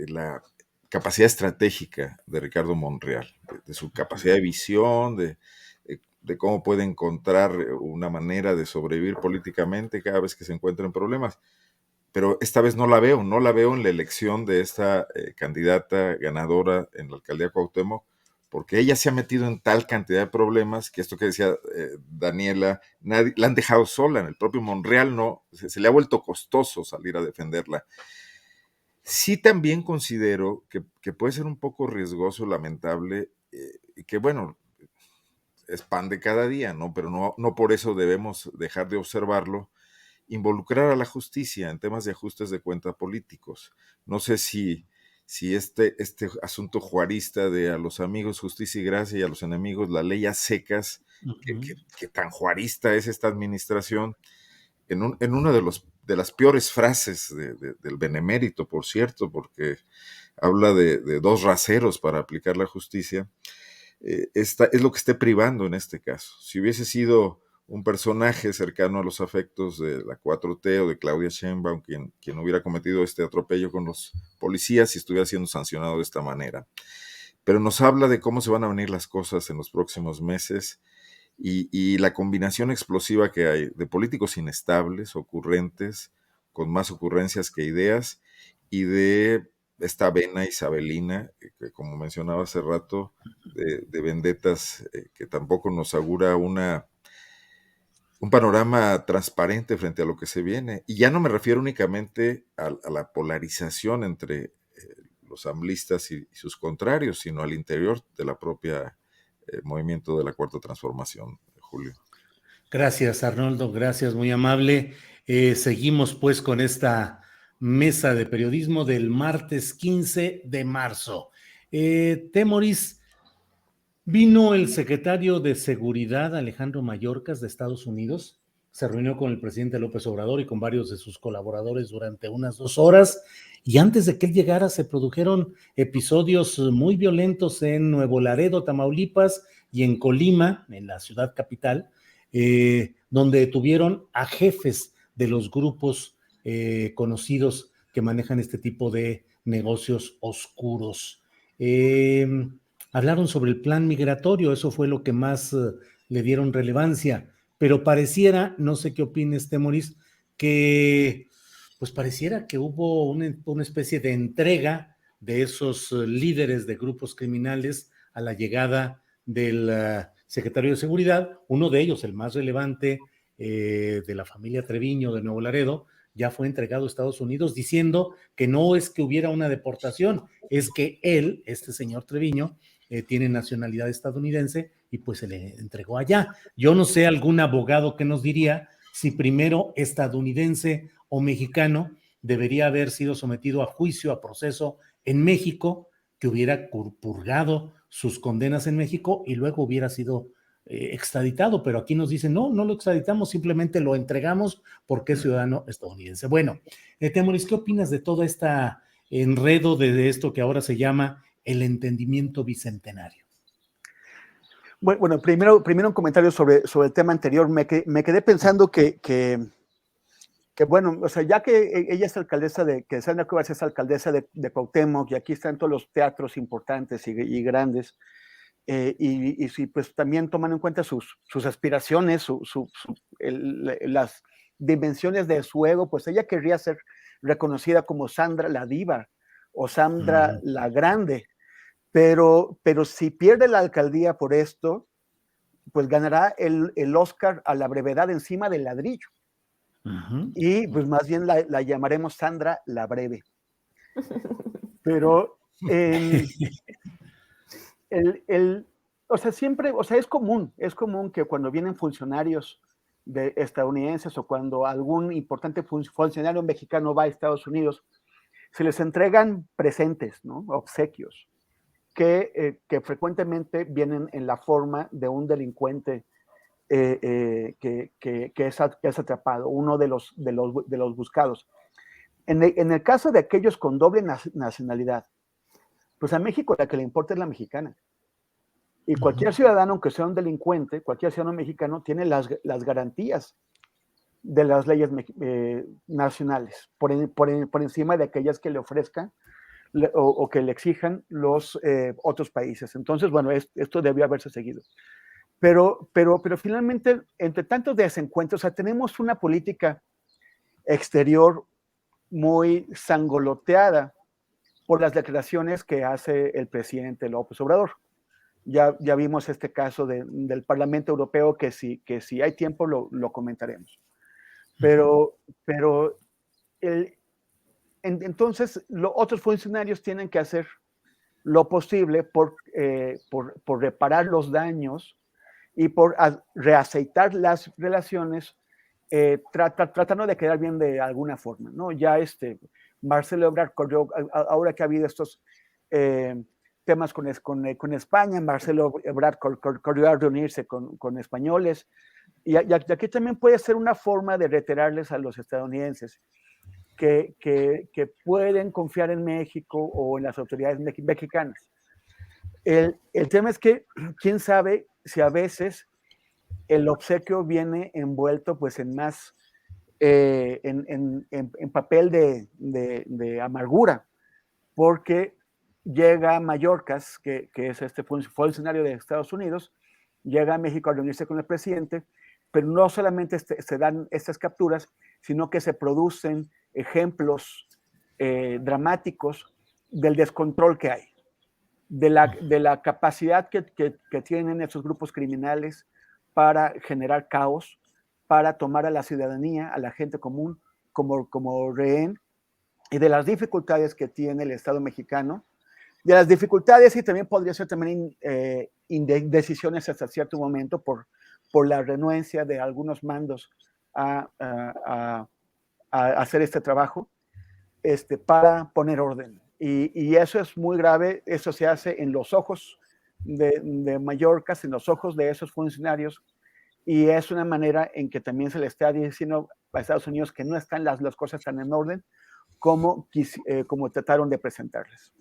la capacidad estratégica de Ricardo Monreal, de su capacidad de visión, de cómo puede encontrar una manera de sobrevivir políticamente cada vez que se encuentra en problemas. Pero esta vez no la veo en la elección de esta candidata ganadora en la alcaldía de Cuauhtémoc, porque ella se ha metido en tal cantidad de problemas que esto que decía Daniela, la han dejado sola. En el propio Monreal no, se le ha vuelto costoso salir a defenderla. Sí, también considero que puede ser un poco riesgoso, lamentable, y que bueno, es pan de cada día, ¿no? Pero no por eso debemos dejar de observarlo, involucrar a la justicia en temas de ajustes de cuenta políticos. No sé si este asunto juarista de a los amigos justicia y gracia y a los enemigos la ley a secas, que tan juarista es esta administración, en una de las peores frases del Benemérito, por cierto, porque habla de dos raseros para aplicar la justicia. es lo que esté privando en este caso. Si hubiese sido un personaje cercano a los afectos de la 4T o de Claudia Sheinbaum quien hubiera cometido este atropello con los policías y estuviera siendo sancionado de esta manera. Pero nos habla de cómo se van a venir las cosas en los próximos meses y la combinación explosiva que hay de políticos inestables, ocurrentes, con más ocurrencias que ideas, y de esta vena isabelina, que como mencionaba hace rato, de vendetas que tampoco nos augura un panorama transparente frente a lo que se viene. Y ya no me refiero únicamente a la polarización entre los amblistas y sus contrarios, sino al interior de la propia movimiento de la Cuarta Transformación, Julio. Gracias, Arnoldo, gracias, muy amable. Seguimos pues con esta mesa de periodismo del martes 15 de marzo. Temoris, vino el secretario de Seguridad, Alejandro Mayorkas, de Estados Unidos, se reunió con el presidente López Obrador y con varios de sus colaboradores durante unas 2 horas, y antes de que él llegara se produjeron episodios muy violentos en Nuevo Laredo, Tamaulipas, y en Colima, en la ciudad capital, donde detuvieron a jefes de los grupos conocidos que manejan este tipo de negocios oscuros. Hablaron sobre el plan migratorio, eso fue lo que más le dieron relevancia, pero pareciera, no sé qué opines, Temoris, que pues pareciera que hubo una especie de entrega de esos líderes de grupos criminales a la llegada del secretario de Seguridad, uno de ellos, el más relevante de la familia Treviño de Nuevo Laredo, ya fue entregado a Estados Unidos diciendo que no es que hubiera una deportación, es que él, este señor Treviño, tiene nacionalidad estadounidense y pues se le entregó allá. Yo no sé algún abogado que nos diría si primero estadounidense o mexicano debería haber sido sometido a juicio, a proceso en México, que hubiera purgado sus condenas en México y luego hubiera sido extraditado, pero aquí nos dicen, no, no lo extraditamos, simplemente lo entregamos porque es ciudadano estadounidense. Bueno, Temoris, ¿qué opinas de todo este enredo de esto que ahora se llama el entendimiento bicentenario? Bueno, primero un comentario sobre el tema anterior. Me quedé pensando que bueno, o sea, ya que ella es alcaldesa que Sandra Cuevas es alcaldesa de Cuauhtémoc, y aquí están todos los teatros importantes y grandes, y si pues también toman en cuenta sus aspiraciones, las dimensiones de su ego, pues ella querría ser reconocida como Sandra la Diva o Sandra la Grande, pero si pierde la alcaldía por esto, pues ganará el Oscar a la brevedad encima del ladrillo. Y pues más bien la llamaremos Sandra la Breve. Pero o sea, siempre, o sea, es común que cuando vienen funcionarios estadounidenses o cuando algún importante funcionario mexicano va a Estados Unidos, se les entregan presentes, ¿no? Obsequios, que frecuentemente vienen en la forma de un delincuente que es atrapado, uno de los buscados. En el caso de aquellos con doble nacionalidad, pues a México la que le importa es la mexicana. Y cualquier ciudadano, aunque sea un delincuente, cualquier ciudadano mexicano tiene las garantías de las leyes nacionales, por encima de aquellas que le ofrezcan o que le exijan los otros países. Entonces, bueno, esto debió haberse seguido. Pero finalmente, entre tantos desencuentros, o sea, tenemos una política exterior muy sangoloteada por las declaraciones que hace el presidente López Obrador. Ya vimos este caso del Parlamento Europeo, que si hay tiempo lo comentaremos. Pero entonces los otros funcionarios tienen que hacer lo posible por reparar los daños y por reaceitar las relaciones, tratando de quedar bien de alguna forma, ¿no? Ya Marcelo Ebrard corrió, ahora que ha habido estos temas con España, Marcelo Ebrard corrió a reunirse con españoles, y aquí también puede ser una forma de reiterarles a los estadounidenses que pueden confiar en México o en las autoridades mexicanas. El tema es que, quién sabe si a veces el obsequio viene envuelto pues en más, en papel de amargura, porque llega Mayorkas, que es funcionario de Estados Unidos, llega a México a reunirse con el presidente, pero no solamente se dan estas capturas, sino que se producen ejemplos dramáticos del descontrol que hay, de la capacidad que tienen esos grupos criminales para generar caos, para tomar a la ciudadanía, a la gente común, como rehén, y de las dificultades que tiene el Estado mexicano, de las dificultades y también podría ser también indecisiones hasta cierto momento por la renuencia de algunos mandos a hacer este trabajo, para poner orden. Y eso es muy grave, eso se hace en los ojos de Mayorkas, en los ojos de esos funcionarios, y es una manera en que también se le está diciendo a Estados Unidos que no están las cosas tan en orden como trataron de presentarles.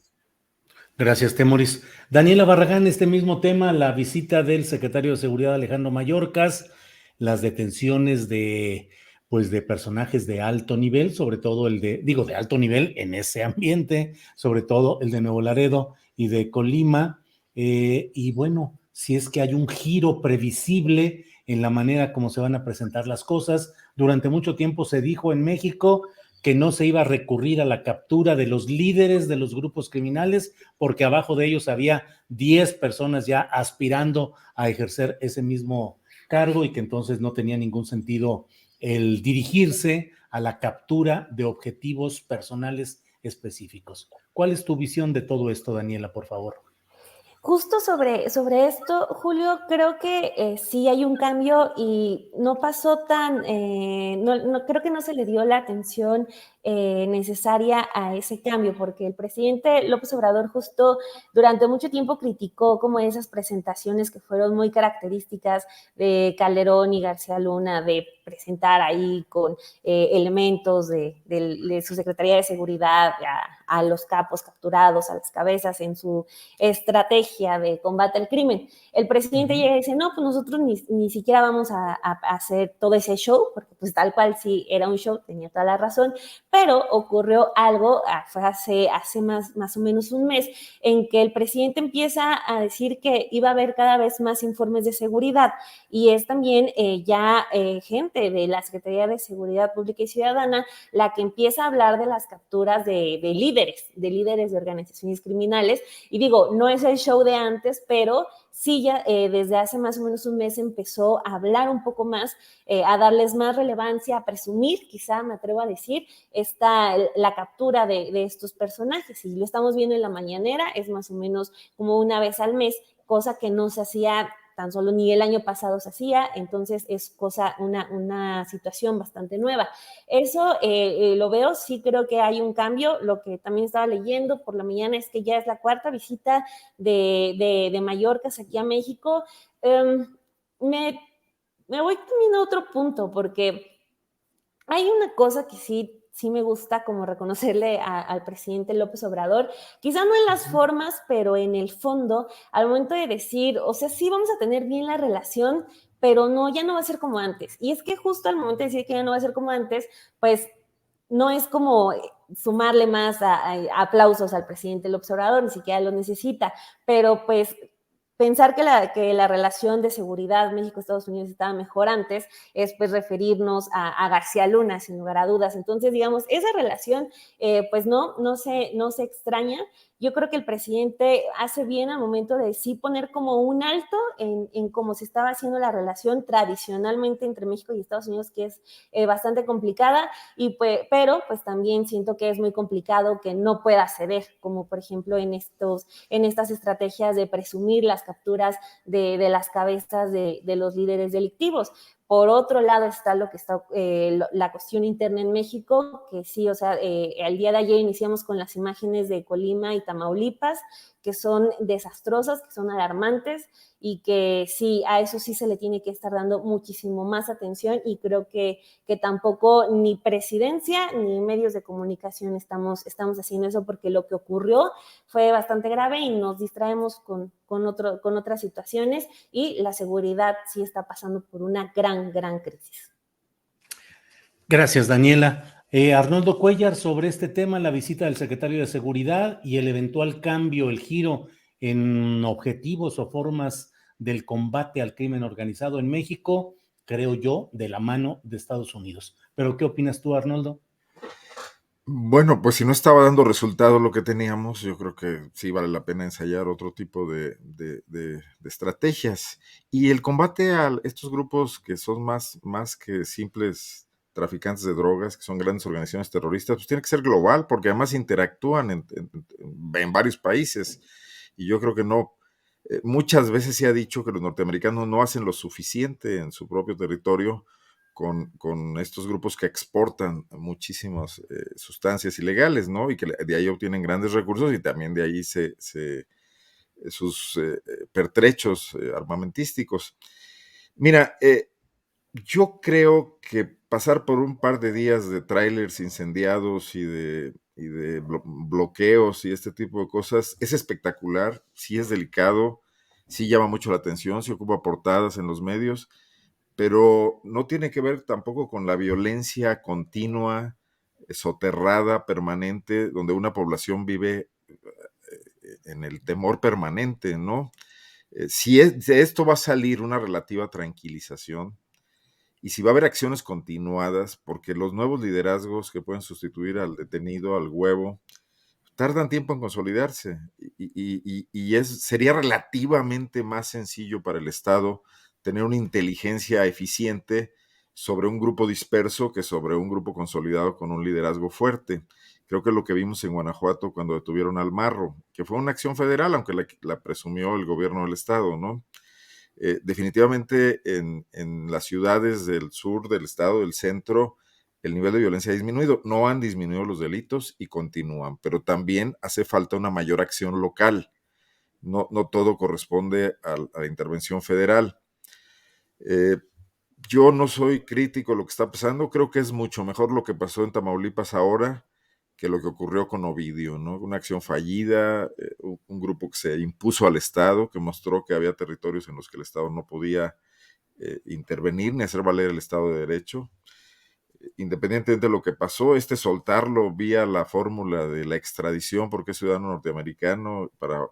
Gracias, Temoris. Daniela Barragán, este mismo tema, la visita del secretario de Seguridad Alejandro Mayorkas, las detenciones pues de personajes de alto nivel, sobre todo de alto nivel en ese ambiente, sobre todo el de Nuevo Laredo y de Colima, y bueno, si es que hay un giro previsible en la manera como se van a presentar las cosas. Durante mucho tiempo se dijo en México que no se iba a recurrir a la captura de los líderes de los grupos criminales, porque abajo de ellos había 10 personas ya aspirando a ejercer ese mismo cargo y que entonces no tenía ningún sentido el dirigirse a la captura de objetivos personales específicos. ¿Cuál es tu visión de todo esto, Daniela, por favor? Justo sobre esto, Julio, creo que sí hay un cambio y no pasó creo que no se le dio la atención necesaria a ese cambio, porque el presidente López Obrador justo durante mucho tiempo criticó como esas presentaciones que fueron muy características de Calderón y García Luna, de presentar ahí con elementos de su Secretaría de Seguridad a los capos capturados, a las cabezas en su estrategia de combate al crimen. El presidente llega y dice, no, pues nosotros ni siquiera vamos a hacer todo ese show, porque pues tal cual sí era un show, tenía toda la razón, pero ocurrió algo, fue hace más o menos un mes, en que el presidente empieza a decir que iba a haber cada vez más informes de seguridad, y es también gente de la Secretaría de Seguridad Pública y Ciudadana la que empieza a hablar de las capturas de líderes de organizaciones criminales, y digo, no es el show de antes, pero sí ya desde hace más o menos un mes empezó a hablar un poco más, a darles más relevancia, a presumir, quizá me atrevo a decir, la captura de estos personajes. Y lo estamos viendo en la mañanera, es más o menos como una vez al mes, cosa que no se hacía tan solo ni el año pasado se hacía, entonces es una situación bastante nueva. Eso lo veo, sí creo que hay un cambio. Lo que también estaba leyendo por la mañana es que ya es la cuarta visita de Mayorkas aquí a México. Me voy también a otro punto, porque hay una cosa que sí me gusta como reconocerle al presidente López Obrador, quizá no en las formas, pero en el fondo, al momento de decir, o sea, sí vamos a tener bien la relación, pero no, ya no va a ser como antes. Y es que justo al momento de decir que ya no va a ser como antes, pues no es como sumarle más a aplausos al presidente López Obrador, ni siquiera lo necesita, pero pues pensar que la relación de seguridad México-Estados Unidos estaba mejor antes es pues referirnos a García Luna, sin lugar a dudas. Entonces, digamos, esa relación pues no se extraña. Yo creo que el presidente hace bien al momento de sí poner como un alto en cómo se estaba haciendo la relación tradicionalmente entre México y Estados Unidos, que es bastante complicada, pero pues también siento que es muy complicado que no pueda ceder, como por ejemplo en estas estrategias de presumir las capturas de las cabezas de los líderes delictivos. Por otro lado está lo que está la cuestión interna en México, que sí, o sea, el día de ayer iniciamos con las imágenes de Colima y Tamaulipas, que son desastrosas, que son alarmantes, y que sí, a eso sí se le tiene que estar dando muchísimo más atención, y creo que tampoco ni presidencia ni medios de comunicación estamos haciendo eso, porque lo que ocurrió fue bastante grave y nos distraemos con otras situaciones, y la seguridad sí está pasando por una gran crisis. Gracias, Daniela. Arnoldo Cuellar, sobre este tema, la visita del secretario de Seguridad y el eventual cambio, el giro en objetivos o formas del combate al crimen organizado en México, creo yo, de la mano de Estados Unidos. ¿Pero qué opinas tú, Arnoldo? Bueno, pues si no estaba dando resultado lo que teníamos, yo creo que sí vale la pena ensayar otro tipo de estrategias. Y el combate a estos grupos que son más que simples traficantes de drogas, que son grandes organizaciones terroristas, pues tiene que ser global, porque además interactúan en varios países. Y yo creo que no, muchas veces se ha dicho que los norteamericanos no hacen lo suficiente en su propio territorio con estos grupos que exportan muchísimas sustancias ilegales, ¿no? Y que de ahí obtienen grandes recursos y también de ahí sus pertrechos armamentísticos. Mira, yo creo que pasar por un par de días de trailers incendiados y de bloqueos y este tipo de cosas es espectacular, sí es delicado, sí llama mucho la atención, sí ocupa portadas en los medios, pero no tiene que ver tampoco con la violencia continua, soterrada, permanente, donde una población vive en el temor permanente, ¿no? Si de esto va a salir una relativa tranquilización y si va a haber acciones continuadas, porque los nuevos liderazgos que pueden sustituir al detenido, al huevo, tardan tiempo en consolidarse y sería relativamente más sencillo para el Estado tener una inteligencia eficiente sobre un grupo disperso que sobre un grupo consolidado con un liderazgo fuerte. Creo que es lo que vimos en Guanajuato cuando detuvieron al Marro, que fue una acción federal, aunque la presumió el gobierno del Estado, ¿no? Definitivamente en las ciudades del sur del Estado, del centro, el nivel de violencia ha disminuido. No han disminuido los delitos y continúan, pero también hace falta una mayor acción local. No todo corresponde a la intervención federal. Yo no soy crítico de lo que está pasando, creo que es mucho mejor lo que pasó en Tamaulipas ahora que lo que ocurrió con Ovidio, ¿no? Una acción fallida, un grupo que se impuso al Estado, que mostró que había territorios en los que el Estado no podía intervenir ni hacer valer el Estado de Derecho. Independientemente de lo que pasó, soltarlo vía la fórmula de la extradición porque es ciudadano norteamericano para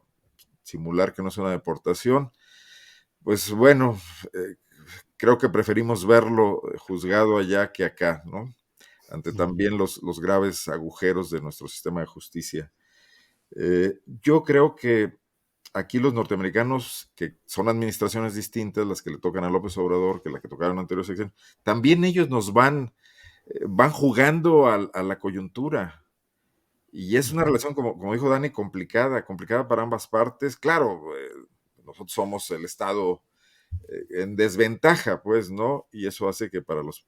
simular que no es una deportación, pues bueno, creo que preferimos verlo juzgado allá que acá, ¿no? Ante también los graves agujeros de nuestro sistema de justicia. Yo creo que aquí los norteamericanos, que son administraciones distintas, las que le tocan a López Obrador que la que tocaron en anterior sección, también ellos nos van jugando a la coyuntura. Y es una relación, como dijo Dani, complicada para ambas partes. Claro, nosotros somos el Estado en desventaja, pues, ¿no? Y eso hace que para los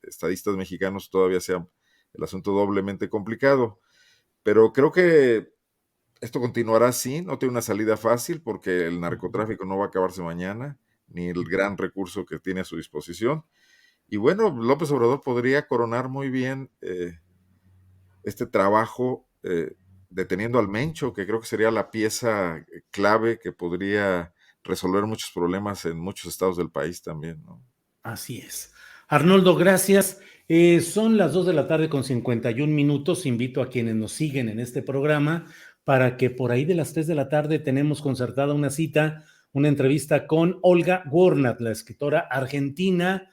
estadistas mexicanos todavía sea el asunto doblemente complicado. Pero creo que esto continuará así, no tiene una salida fácil porque el narcotráfico no va a acabarse mañana, ni el gran recurso que tiene a su disposición. Y bueno, López Obrador podría coronar muy bien este trabajo deteniendo al Mencho, que creo que sería la pieza clave que podría resolver muchos problemas en muchos estados del país también, ¿no? Así es. Arnoldo, gracias. Son las 2 de la tarde con 51 minutos. Invito a quienes nos siguen en este programa para que por ahí de las 3 de la tarde tenemos concertada una cita, una entrevista con Olga Warnat, la escritora argentina,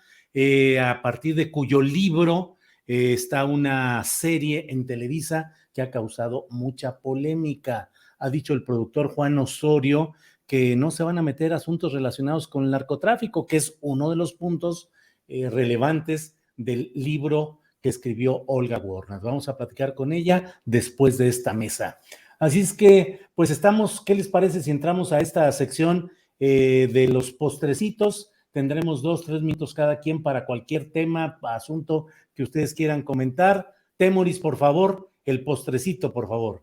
a partir de cuyo libro está una serie en Televisa que ha causado mucha polémica. Ha dicho el productor Juan Osorio que no se van a meter asuntos relacionados con el narcotráfico, que es uno de los puntos relevantes del libro que escribió Olga Warnat. Vamos a platicar con ella después de esta mesa. Así es que, pues estamos, ¿qué les parece si entramos a esta sección de los postrecitos? tendremos 2, 3 minutos cada quien para cualquier tema, asunto que ustedes quieran comentar. Temoris, por favor, el postrecito, por favor.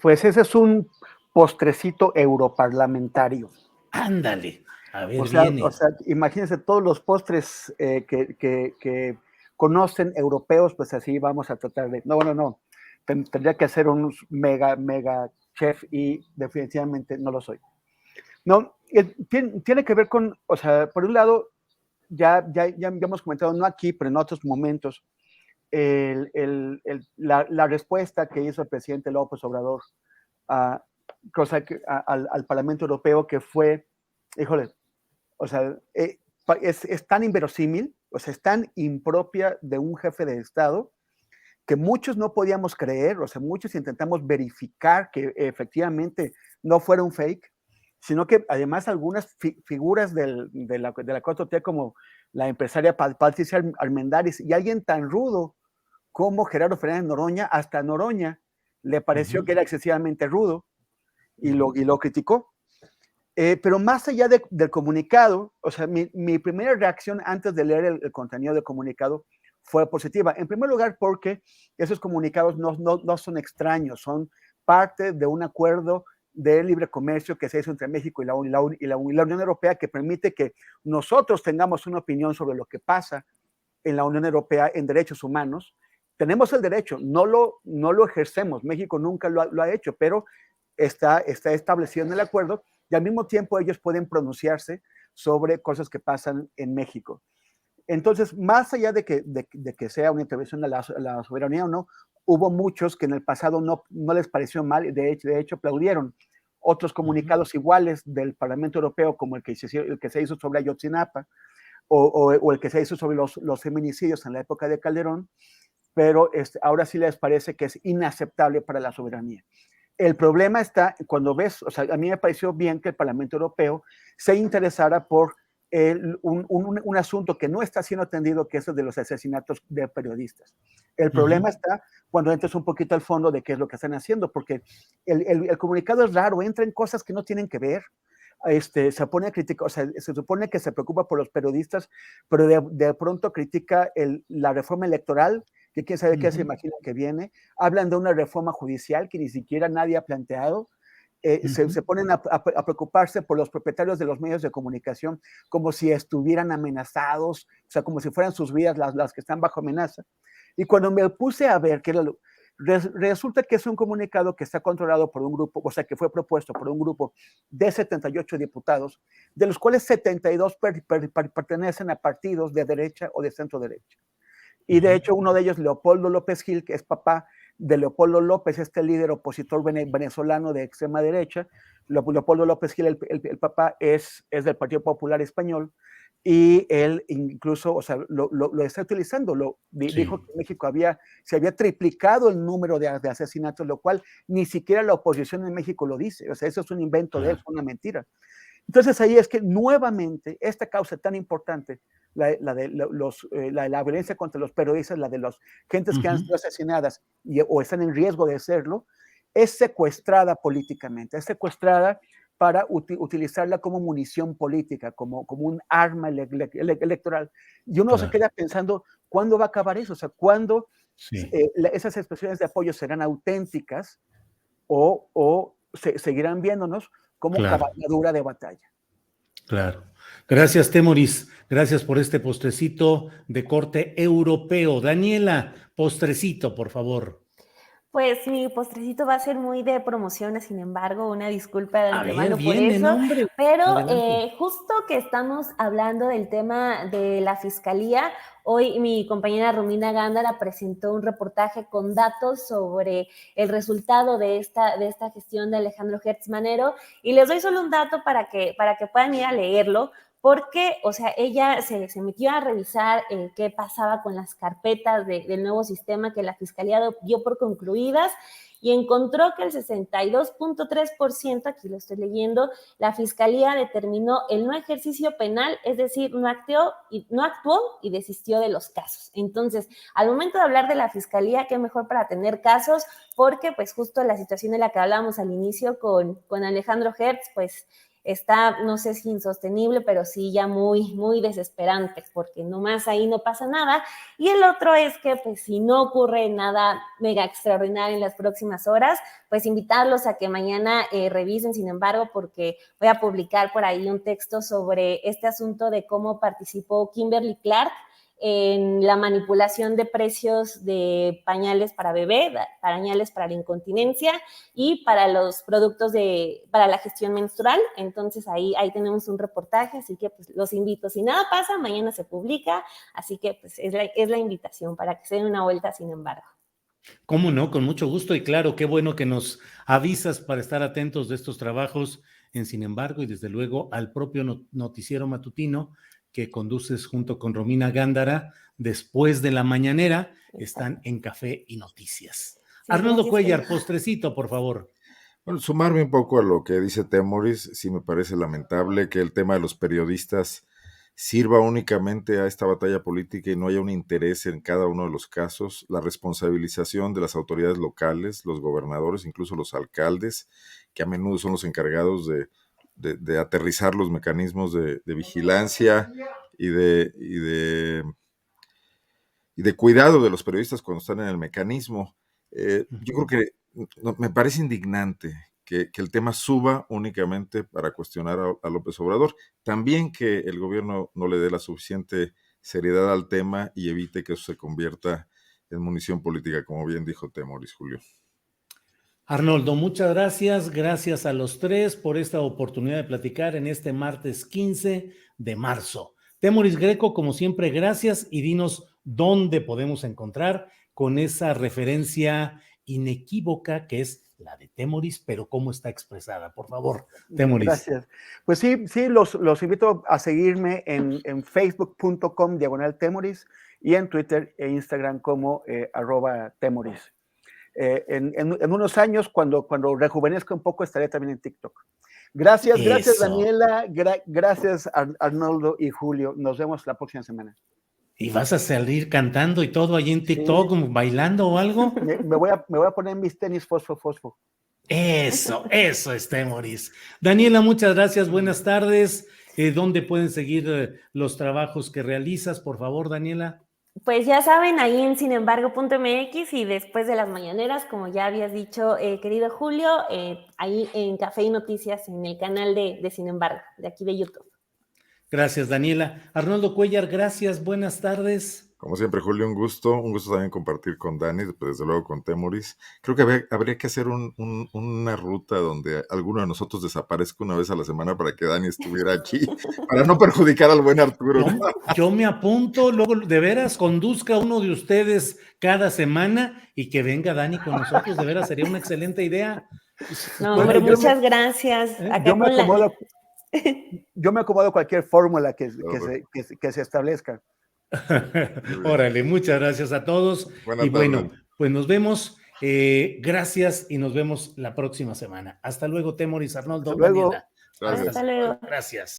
Pues ese es un postrecito europarlamentario. Ándale, a ver, O sea, viene. imagínense todos los postres que conocen europeos, pues así vamos a tratar de... No. Tendría que ser un mega chef y definitivamente no lo soy. No, tiene que ver con, o sea, por un lado, ya hemos comentado, no aquí, pero en otros momentos, la respuesta que hizo el presidente López Obrador al Parlamento Europeo, que fue, híjole, o sea, es tan inverosímil, o sea, es tan impropia de un jefe de Estado, que muchos no podíamos creer, o sea, muchos intentamos verificar que efectivamente no fuera un fake, sino que además algunas figuras de la 4T, como la empresaria Patricia Armendáriz y alguien tan rudo como Gerardo Fernández Noroña, hasta Noroña le pareció que era excesivamente rudo y lo criticó. Pero más allá del comunicado, o sea, mi primera reacción antes de leer el contenido del comunicado fue positiva. En primer lugar, porque esos comunicados no son extraños, son parte de un acuerdo de libre comercio que se hizo entre México y la Unión Europea, que permite que nosotros tengamos una opinión sobre lo que pasa en la Unión Europea en derechos humanos. Tenemos el derecho, no lo ejercemos, México nunca lo ha hecho, pero está establecido en el acuerdo y al mismo tiempo ellos pueden pronunciarse sobre cosas que pasan en México. Entonces, más allá de que sea una intervención a la soberanía o no, hubo muchos que en el pasado no les pareció mal, de hecho aplaudieron. Otros comunicados iguales del Parlamento Europeo, como el que se hizo sobre Ayotzinapa o el que se hizo sobre los feminicidios en la época de Calderón, pero ahora sí les parece que es inaceptable para la soberanía. El problema está cuando ves, o sea, a mí me pareció bien que el Parlamento Europeo se interesara por un asunto que no está siendo atendido, que es el de los asesinatos de periodistas. El problema está cuando entras un poquito al fondo de qué es lo que están haciendo, porque el comunicado es raro, entra en cosas que no tienen que ver. Se pone a criticar, o sea, se supone que se preocupa por los periodistas, pero de pronto critica la reforma electoral, que quién sabe qué se imagina que viene. Hablan de una reforma judicial que ni siquiera nadie ha planteado. Se ponen a preocuparse por los propietarios de los medios de comunicación como si estuvieran amenazados, o sea, como si fueran sus vidas las que están bajo amenaza. Y cuando me puse a ver resulta que es un comunicado que está controlado por un grupo, o sea, que fue propuesto por un grupo de 78 diputados, de los cuales 72 pertenecen a partidos de derecha o de centro derecha. Y de hecho, uno de ellos, Leopoldo López Gil, que es papá de Leopoldo López, este líder opositor venezolano de extrema derecha. Leopoldo López Gil, el papá, es del Partido Popular Español, y él incluso, o sea, lo está utilizando. Dijo que en México se había triplicado el número de asesinatos, lo cual ni siquiera la oposición en México lo dice. O sea, eso es un invento de él, es una mentira. Entonces ahí es que nuevamente esta causa tan importante, la de la violencia contra los periodistas, la de las gentes que han sido asesinadas o están en riesgo de serlo, es secuestrada políticamente, es secuestrada para utilizarla como munición política, como un arma electoral. Y uno se queda pensando, ¿cuándo va a acabar eso? O sea, ¿cuándo esas expresiones de apoyo serán auténticas o seguirán viéndonos como cabalgadura de batalla? Claro. Gracias, Temoris. Gracias por este postrecito de corte europeo. Daniela, postrecito, por favor. Pues mi postrecito va a ser muy de promociones, sin embargo, una disculpa de antemano por bien, eso, hombre. pero justo que estamos hablando del tema de la Fiscalía, hoy mi compañera Romina Gándara presentó un reportaje con datos sobre el resultado de esta gestión de Alejandro Gertz Manero, y les doy solo un dato para que puedan ir a leerlo, porque, o sea, ella se metió a revisar qué pasaba con las carpetas del nuevo sistema que la Fiscalía dio por concluidas y encontró que el 62.3%, aquí lo estoy leyendo, la Fiscalía determinó el no ejercicio penal, es decir, no actuó y desistió de los casos. Entonces, al momento de hablar de la Fiscalía, qué mejor para tener casos, porque pues justo la situación de la que hablábamos al inicio con Alejandro Gertz, pues está, no sé si insostenible, pero sí ya muy, muy desesperante, porque nomás ahí no pasa nada. Y el otro es que, pues, si no ocurre nada mega extraordinario en las próximas horas, pues invitarlos a que mañana revisen, sin embargo, porque voy a publicar por ahí un texto sobre este asunto de cómo participó Kimberly Clark en la manipulación de precios de pañales para bebé, pañales para la incontinencia y para los productos para la gestión menstrual. Entonces ahí tenemos un reportaje, así que pues los invito. Si nada pasa, mañana se publica, así que pues es la invitación para que se den una vuelta, sin embargo. ¿Cómo no? Con mucho gusto y claro, qué bueno que nos avisas para estar atentos de estos trabajos Sin embargo, y desde luego al propio noticiero matutino que conduces junto con Romina Gándara después de la mañanera, están en Café y Noticias. Sí, Arnoldo Cuellar, postrecito, por favor. Bueno, sumarme un poco a lo que dice Temoris, sí me parece lamentable que el tema de los periodistas sirva únicamente a esta batalla política y no haya un interés en cada uno de los casos, la responsabilización de las autoridades locales, los gobernadores, incluso los alcaldes, que a menudo son los encargados de aterrizar los mecanismos de vigilancia y de cuidado de los periodistas cuando están en el mecanismo. Yo creo que me parece indignante que el tema suba únicamente para cuestionar a López Obrador. También que el gobierno no le dé la suficiente seriedad al tema y evite que eso se convierta en munición política, como bien dijo Temoris, Julio. Arnoldo, muchas gracias. Gracias a los tres por esta oportunidad de platicar en este martes 15 de marzo. Temoris Greco, como siempre, gracias y dinos dónde podemos encontrar con esa referencia inequívoca que es la de Temoris, pero cómo está expresada. Por favor, Temoris. Gracias. Pues sí, los invito a seguirme en facebook.com/Temoris y en Twitter e Instagram como @Temoris. En unos años, cuando rejuvenezca un poco, estaré también en TikTok. Gracias Daniela, gracias Arnoldo y Julio. Nos vemos la próxima semana. ¿Y vas a salir cantando y todo allí en TikTok, sí, bailando o algo? Me voy a poner mis tenis fosfo. Eso es Temoris. Daniela, muchas gracias, buenas tardes. ¿Dónde pueden seguir los trabajos que realizas? Por favor, Daniela. Pues ya saben, ahí en sinembargo.mx y después de las mañaneras, como ya habías dicho, querido Julio, ahí en Café y Noticias, en el canal de Sin Embargo, de aquí de YouTube. Gracias, Daniela. Arnoldo Cuellar, gracias, buenas tardes. Como siempre, Julio, un gusto también compartir con Dani, desde luego con Temoris. Creo que habría que hacer una ruta donde alguno de nosotros desaparezca una vez a la semana para que Dani estuviera aquí, para no perjudicar al buen Arturo. Yo me apunto, luego de veras conduzca uno de ustedes cada semana y que venga Dani con nosotros, de veras sería una excelente idea. No, hombre, muchas gracias. Yo me acomodo a cualquier fórmula que se establezca. Órale, muchas gracias a todos. Y bueno, pues nos vemos. Gracias y nos vemos la próxima semana. Hasta luego, Temoris, Arnoldo. Hasta luego. Hasta luego. Gracias.